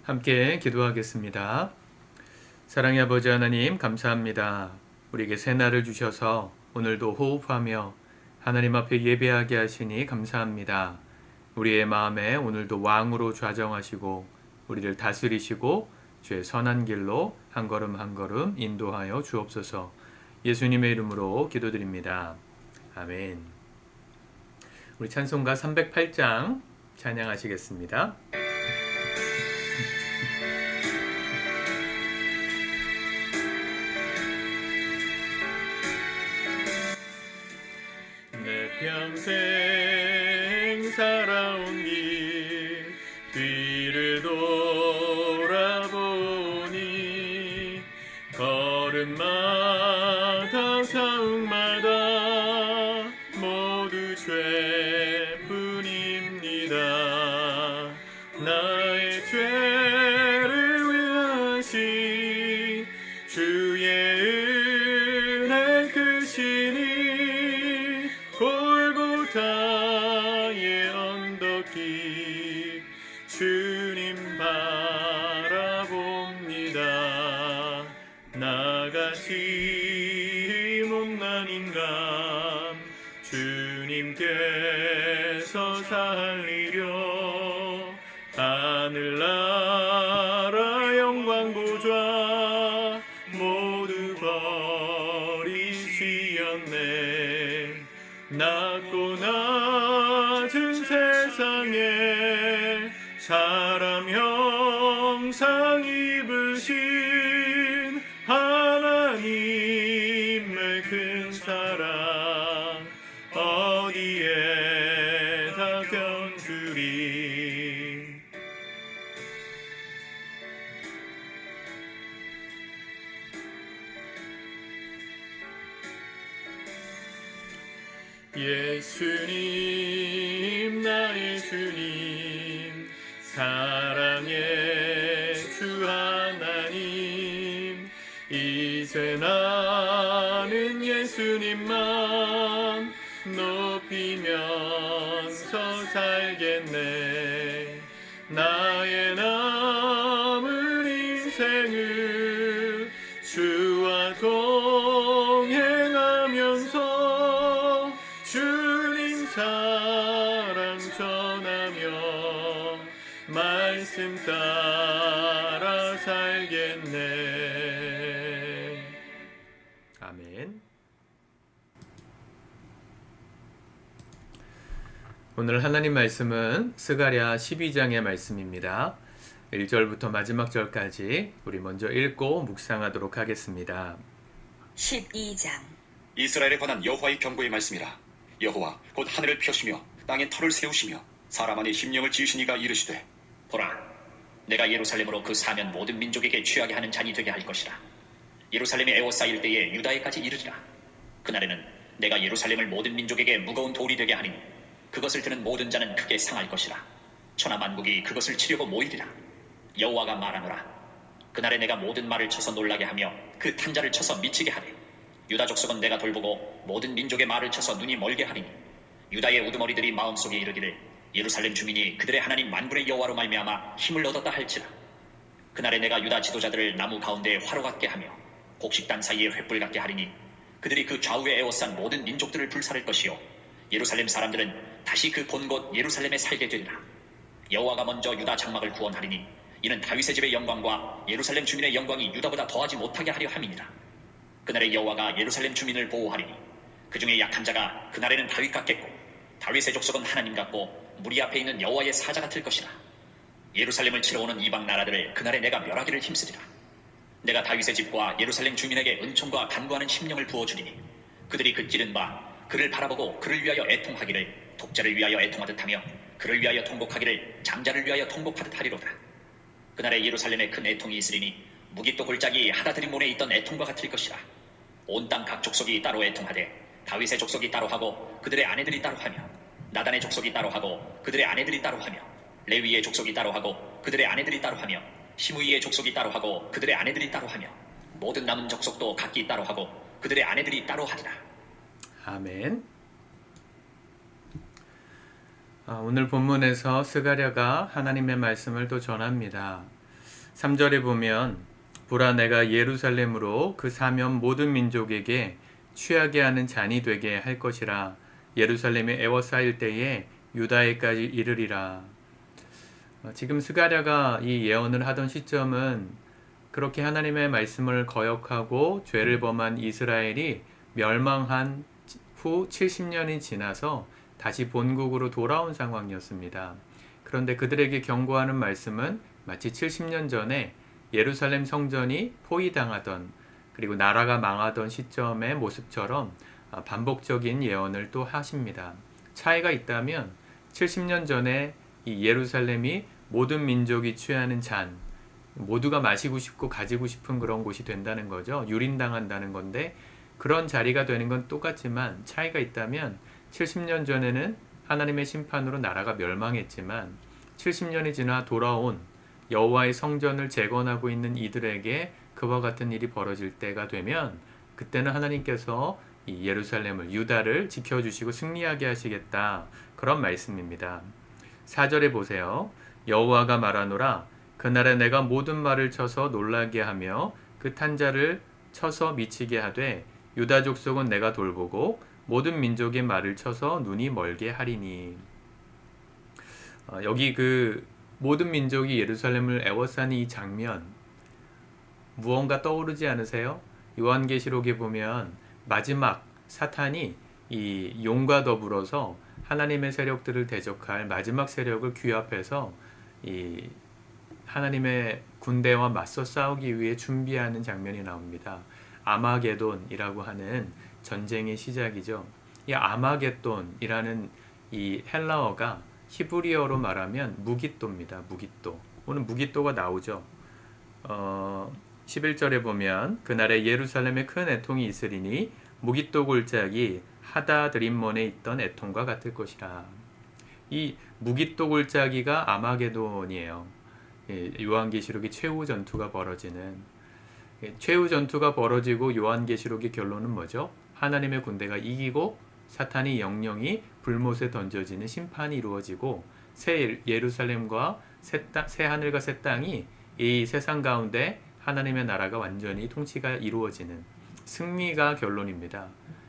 함께 기도하겠습니다. 사랑의 아버지 하나님, 감사합니다. 우리에게 새 날을 주셔서 오늘도 호흡하며 하나님 앞에 예배하게 하시니 감사합니다. 우리의 마음에 오늘도 왕으로 좌정하시고 우리를 다스리시고 주의 선한 길로 한 걸음 한 걸음 인도하여 주옵소서. 예수님의 이름으로 기도드립니다. 아멘. 우리 찬송가 308장 찬양하시겠습니다. 내 평생 살아온 길 뒤를 돌아보니 걸음마다 자욱마다 모두 죄뿐입니다. 나의 죄를 위하신 주의 은혜 크시니 골고다의 언덕 깊 주님 바라봅니다. 나같이 못난 인간 주님께서 살리려 하늘나라 영광 보좌 모두 버리시었네. 낮고 낮은 세상에 사람 형상 입으신 하나님의 큰 사랑 어디에 다 견주리. 예수님 나의 주님 사랑의 주 하나님 이제 나는 예수님만 높이면서 살겠네. 나의 남은 인생을 주와 동행하면서 주님 사랑 전하며 말씀 따라 살겠네. 아멘. 오늘 하나님 말씀은 스가랴 12장의 말씀입니다. 1절부터 마지막 절까지 우리 먼저 읽고 묵상하도록 하겠습니다. 12장 이스라엘에 관한 여호와의 경고의 말씀이라. 여호와 곧 하늘을 펴시며 땅에 터를 세우시며 사람 안에 심령을 지으신 이가 이르시되 보라, 내가 예루살렘으로 그 사면 모든 민족에게 취하게 하는 잔이 되게 할 것이라. 예루살렘이 에워싸일 때에 유다에까지 이르리라. 그날에는 내가 예루살렘을 모든 민족에게 무거운 돌이 되게 하리니 그것을 드는 모든 자는 크게 상할 것이라. 천하 만국이 그것을 치려고 모이리라. 여호와가 말하노라. 그날에 내가 모든 말을 쳐서 놀라게 하며 그 탄자를 쳐서 미치게 하리. 유다 족속은 내가 돌보고 모든 민족의 말을 쳐서 눈이 멀게 하리니 유다의 우두머리들이 마음속에 이르기를 예루살렘 주민이 그들의 하나님 만군의 여호와로 말미암아 힘을 얻었다 할지라. 그날에 내가 유다 지도자들을 나무 가운데 화로 같게 하며 곡식단 사이에 횃불 같게 하리니 그들이 그 좌우에 에워싼 모든 민족들을 불살을 것이요 예루살렘 사람들은 다시 그 본 곳 예루살렘에 살게 되리라. 여호와가 먼저 유다 장막을 구원하리니 이는 다윗의 집의 영광과 예루살렘 주민의 영광이 유다보다 더하지 못하게 하려 함이니라. 그날에 여호와가 예루살렘 주민을 보호하리니 그 중에 약한 자가 그날에는 다윗 같겠고 다윗의 족속은 하나님 같고 무리 앞에 있는 여호와의 사자 같을 것이라. 예루살렘을 치러 오는 이방 나라들을 그날에 내가 멸하기를 힘쓰리라. 내가 다윗의 집과 예루살렘 주민에게 은총과 간구하는 심령을 부어주리니 그들이 그 찌른 바 그를 바라보고 그를 위하여 애통하기를 독자를 위하여 애통하듯 하며 그를 위하여 통곡하기를 장자를 위하여 통곡하듯 하리로다. 그날에 예루살렘에 큰 애통이 있으리니 무기또 골짜기 하다드림 몬에 있던 애통과 같을 것이라. 온 땅 각 족속이 따로 애통하되 다윗의 족속이 따로 하고 그들의 아내들이 따로 하며 나단의 족속이 따로 하고 그들의 아내들이 따로 하며 레위의 족속이 따로 하고 그들의 아내들이 따로 하며 시므이의 족속이 따로 하고 그들의 아내들이 따로 하며 모든 남은 족속도 각기 따로 하고 그들의 아내들이 따로 하리라. 아멘. 오늘 본문에서 스가랴가 하나님의 말씀을 또 전합니다. 3절에 보면 보라 내가 예루살렘으로 그 사면 모든 민족에게 취하게 하는 잔이 되게 할 것이라. 예루살렘이 에워싸일 때에 유다에까지 이르리라. 지금 스가랴가 이 예언을 하던 시점은 그렇게 하나님의 말씀을 거역하고 죄를 범한 이스라엘이 멸망한 후 70년이 지나서 다시 본국으로 돌아온 상황이었습니다. 그런데 그들에게 경고하는 말씀은 마치 70년 전에 예루살렘 성전이 포위당하던 그리고 나라가 망하던 시점의 모습처럼 반복적인 예언을 또 하십니다. 차이가 있다면 70년 전에 이 예루살렘이 모든 민족이 취하는 잔, 모두가 마시고 싶고 가지고 싶은 그런 곳이 된다는 거죠. 유린당한다는 건데 그런 자리가 되는 건 똑같지만 차이가 있다면 70년 전에는 하나님의 심판으로 나라가 멸망했지만 70년이 지나 돌아온 여호와의 성전을 재건하고 있는 이들에게 그와 같은 일이 벌어질 때가 되면 그때는 하나님께서 이 예루살렘을 유다를 지켜주시고 승리하게 하시겠다. 그런 말씀입니다. 4절에 보세요. 여호와가 말하노라 그날에 내가 모든 말을 쳐서 놀라게 하며 그 탄자를 쳐서 미치게 하되 유다 족속은 내가 돌보고 모든 민족의 말을 쳐서 눈이 멀게 하리니. 여기 그 모든 민족이 예루살렘을 애워싸는 이 장면 무언가 떠오르지 않으세요? 요한계시록에 보면 마지막 사탄이 이 용과 더불어서 하나님의 세력들을 대적할 마지막 세력을 규합해서 이 하나님의 군대와 맞서 싸우기 위해 준비하는 장면이 나옵니다. 아마게돈이라고 하는 전쟁의 시작이죠. 이 아마게돈이라는 이 헬라어가 히브리어로 말하면 무깃도입니다. 무깃도. 오늘 무깃도가 나오죠. 11절에 보면 그날에 예루살렘에 큰 애통이 있으리니 무깃도 골짜기 하다드림몬에 있던 애통과 같을 것이라. 이 무깃도 골짜기가 아마게돈이에요. 요한계시록의 최후 전투가 벌어지는 최후 전투가 벌어지고 요한계시록의 결론은 뭐죠? 하나님의 군대가 이기고 사탄이 영영이 불못에 던져지는 심판이 이루어지고 새 예루살렘과 새 하늘과 새 땅이 이 세상 가운데 하나님의 나라가 완전히 통치가 이루어지는 승리가 결론입니다.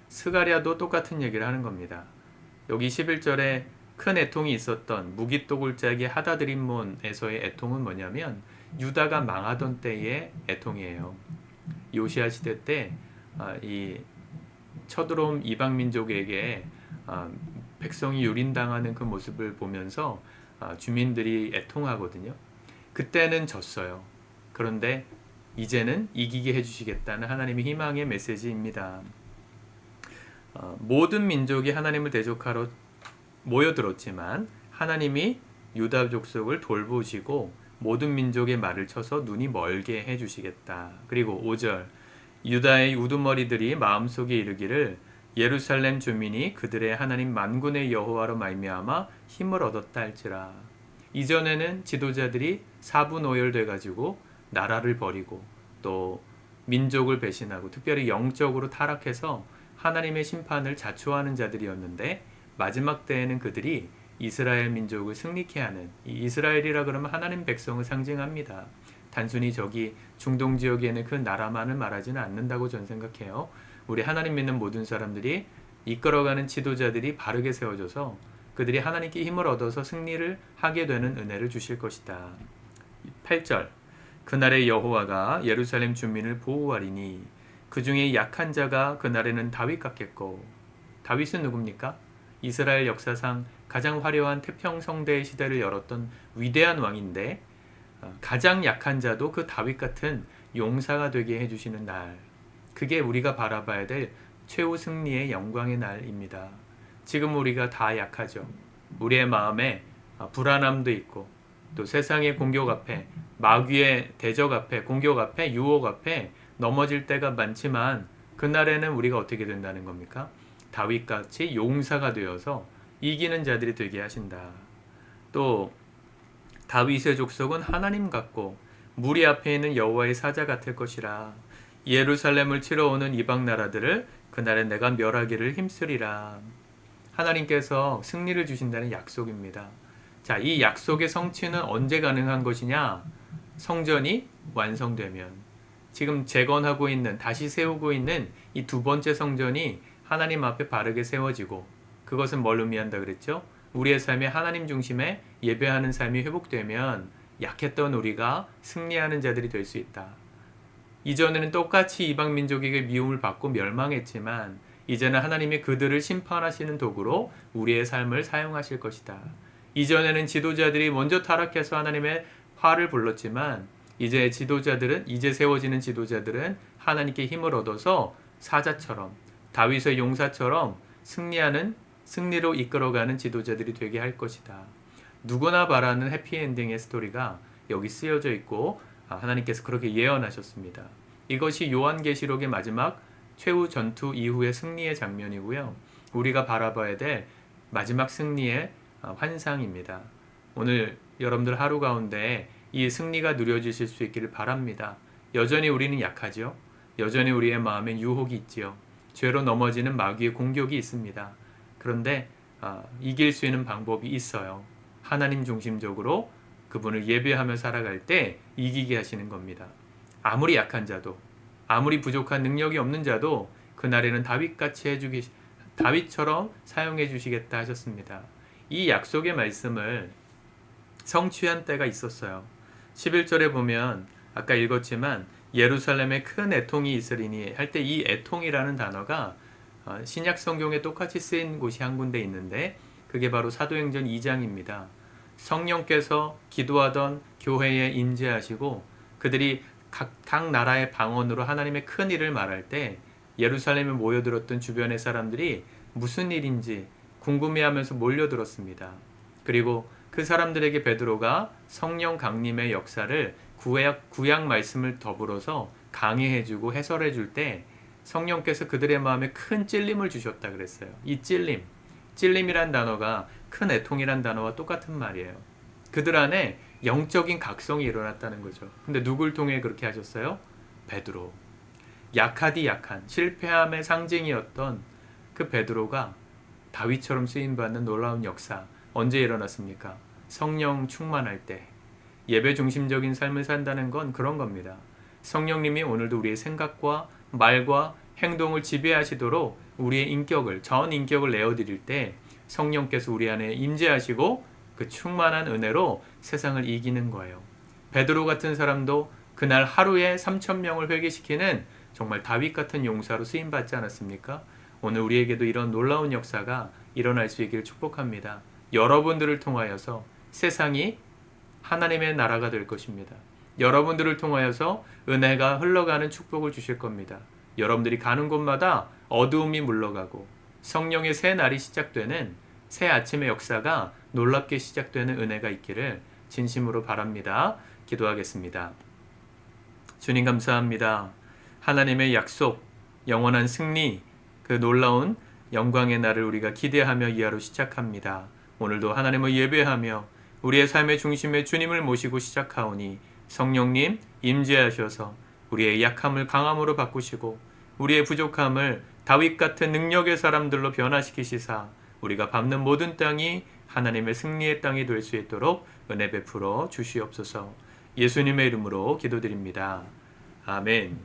스가랴도 똑같은 얘기를 하는 겁니다. 여기 11절에 큰 애통이 있었던 무깃도 골짜기 하다드림몬에서의 애통은 뭐냐면 유다가 망하던 때의 애통이에요. 요시야 시대 때 이 쳐들어온 이방 민족에게 백성이 유린당하는 그 모습을 보면서 주민들이 애통하거든요. 그때는 졌어요. 그런데 이제는 이기게 해주시겠다는 하나님의 희망의 메시지입니다. 모든 민족이 하나님을 대적하러 모여들었지만 하나님이 유다 족속을 돌보시고 모든 민족의 말을 쳐서 눈이 멀게 해주시겠다. 그리고 5절 유다의 우두머리들이 마음속에 이르기를 예루살렘 주민이 그들의 하나님 만군의 여호와로 말미암아 힘을 얻었다 할지라. 이전에는 지도자들이 사분오열돼 가지고 나라를 버리고 또 민족을 배신하고 특별히 영적으로 타락해서 하나님의 심판을 자초하는 자들이었는데 마지막 때에는 그들이 이스라엘 민족을 승리케 하는 이 이스라엘이라 그러면 하나님 백성을 상징합니다. 단순히 저기 중동 지역에 있는 그 나라만을 말하지는 않는다고 저는 생각해요. 우리 하나님 믿는 모든 사람들이 이끌어가는 지도자들이 바르게 세워져서 그들이 하나님께 힘을 얻어서 승리를 하게 되는 은혜를 주실 것이다. 8절 그날에 여호와가 예루살렘 주민을 보호하리니 그 중에 약한 자가 그날에는 다윗 같겠고. 다윗은 누굽니까? 이스라엘 역사상 가장 화려한 태평성대의 시대를 열었던 위대한 왕인데 가장 약한 자도 그 다윗 같은 용사가 되게 해주시는 날, 그게 우리가 바라봐야 될 최후 승리의 영광의 날입니다. 지금 우리가 다 약하죠. 우리의 마음에 불안함도 있고 또 세상의 공격 앞에 마귀의 대적 앞에 공격 앞에 유혹 앞에 넘어질 때가 많지만 그날에는 우리가 어떻게 된다는 겁니까? 다윗같이 용사가 되어서 이기는 자들이 되게 하신다. 또 다윗의 족속은 하나님 같고 무리 앞에 있는 여호와의 사자 같을 것이라. 예루살렘을 치러 오는 이방 나라들을 그날에 내가 멸하기를 힘쓰리라. 하나님께서 승리를 주신다는 약속입니다. 자, 이 약속의 성취는 언제 가능한 것이냐? 성전이 완성되면, 지금 재건하고 있는, 다시 세우고 있는 이 두 번째 성전이 하나님 앞에 바르게 세워지고, 그것은 뭘 의미한다 그랬죠? 우리의 삶에 하나님 중심의 예배하는 삶이 회복되면 약했던 우리가 승리하는 자들이 될 수 있다. 이전에는 똑같이 이방 민족에게 미움을 받고 멸망했지만 이제는 하나님이 그들을 심판하시는 도구로 우리의 삶을 사용하실 것이다. 이전에는 지도자들이 먼저 타락해서 하나님의 화를 불렀지만 이제 세워지는 지도자들은 하나님께 힘을 얻어서 사자처럼, 다윗의 용사처럼 승리로 이끌어가는 지도자들이 되게 할 것이다. 누구나 바라는 해피엔딩의 스토리가 여기 쓰여져 있고 하나님께서 그렇게 예언하셨습니다. 이것이 요한계시록의 마지막 최후 전투 이후의 승리의 장면이고요. 우리가 바라봐야 될 마지막 승리의 환상입니다. 오늘 여러분들 하루 가운데 이 승리가 누려지실 수 있기를 바랍니다. 여전히 우리는 약하죠. 여전히 우리의 마음에 유혹이 있지요. 죄로 넘어지는 마귀의 공격이 있습니다. 그런데 이길 수 있는 방법이 있어요. 하나님 중심적으로 그분을 예배하며 살아갈 때 이기게 하시는 겁니다. 아무리 약한 자도, 아무리 부족한 능력이 없는 자도 그날에는 다윗처럼 사용해 주시겠다 하셨습니다. 이 약속의 말씀을 성취한 때가 있었어요. 11절에 보면 아까 읽었지만 예루살렘에 큰 애통이 있으리니 할 때 이 애통이라는 단어가 신약 성경에 똑같이 쓰인 곳이 한 군데 있는데 그게 바로 사도행전 2장입니다. 성령께서 기도하던 교회에 임재하시고 그들이 각 나라의 방언으로 하나님의 큰 일을 말할 때 예루살렘에 모여들었던 주변의 사람들이 무슨 일인지 궁금해하면서 몰려들었습니다. 그리고 그 사람들에게 베드로가 성령 강림의 역사를 구약 말씀을 더불어서 강의해주고 해설해줄 때 성령께서 그들의 마음에 큰 찔림을 주셨다 그랬어요. 이 찔림이란 단어가 큰 애통이란 단어와 똑같은 말이에요. 그들 안에 영적인 각성이 일어났다는 거죠. 근데 누굴 통해 그렇게 하셨어요? 베드로. 약한 실패함의 상징이었던 그 베드로가 다윗처럼 쓰임받는 놀라운 역사 언제 일어났습니까? 성령 충만할 때. 예배 중심적인 삶을 산다는 건 그런 겁니다. 성령님이 오늘도 우리의 생각과 말과 행동을 지배하시도록 우리의 전 인격을 내어드릴 때 성령께서 우리 안에 임재하시고 그 충만한 은혜로 세상을 이기는 거예요. 베드로 같은 사람도 그날 하루에 3,000명을 회개시키는 정말 다윗 같은 용사로 쓰임받지 않았습니까? 오늘 우리에게도 이런 놀라운 역사가 일어날 수 있기를 축복합니다. 여러분들을 통하여서 세상이 하나님의 나라가 될 것입니다. 여러분들을 통하여서 은혜가 흘러가는 축복을 주실 겁니다. 여러분들이 가는 곳마다 어두움이 물러가고 성령의 새 날이 시작되는 새 아침의 역사가 놀랍게 시작되는 은혜가 있기를 진심으로 바랍니다. 기도하겠습니다. 주님 감사합니다. 하나님의 약속, 영원한 승리, 그 놀라운 영광의 날을 우리가 기대하며 이 하루 시작합니다. 오늘도 하나님을 예배하며 우리의 삶의 중심에 주님을 모시고 시작하오니 성령님 임재하셔서 우리의 약함을 강함으로 바꾸시고 우리의 부족함을 다윗 같은 능력의 사람들로 변화시키시사 우리가 밟는 모든 땅이 하나님의 승리의 땅이 될 수 있도록 은혜 베풀어 주시옵소서. 예수님의 이름으로 기도드립니다. 아멘.